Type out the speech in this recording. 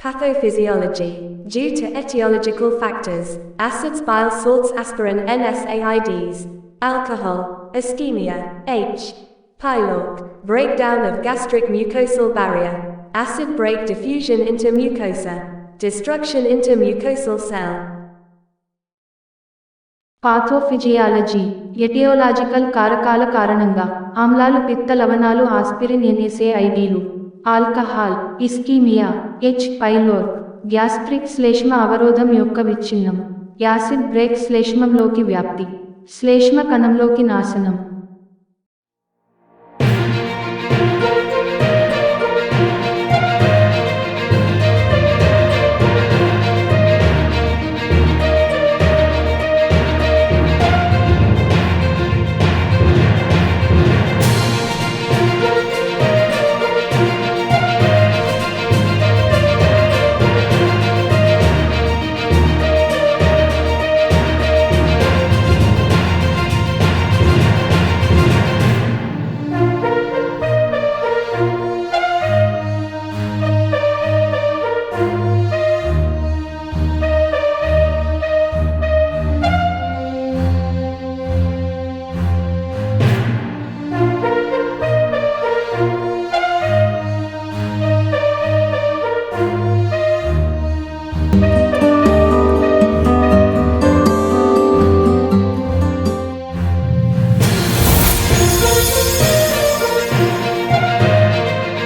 Pathophysiology. Due to etiological factors, acids, bile salts, aspirin, NSAIDs, alcohol, ischemia, H. pylori, breakdown of gastric mucosal barrier, acid break diffusion into mucosa, destruction into mucosal cell. Pathophysiology. Etiological కారకాల కారణంగా ఆమ్లాలు, పిత్త లవణాలు, aspirin, ఎన్ఎస్ఏఐడీలు, alcohol, ischemia, H. Pylori, gastric శ్లేష్మ అవరోధం యొక్క విచ్ఛిన్నం, యాసిడ్ బ్రేక్ శ్లేష్మంలోకి వ్యాప్తి, శ్లేష్మ కణంలోకి నాశనం.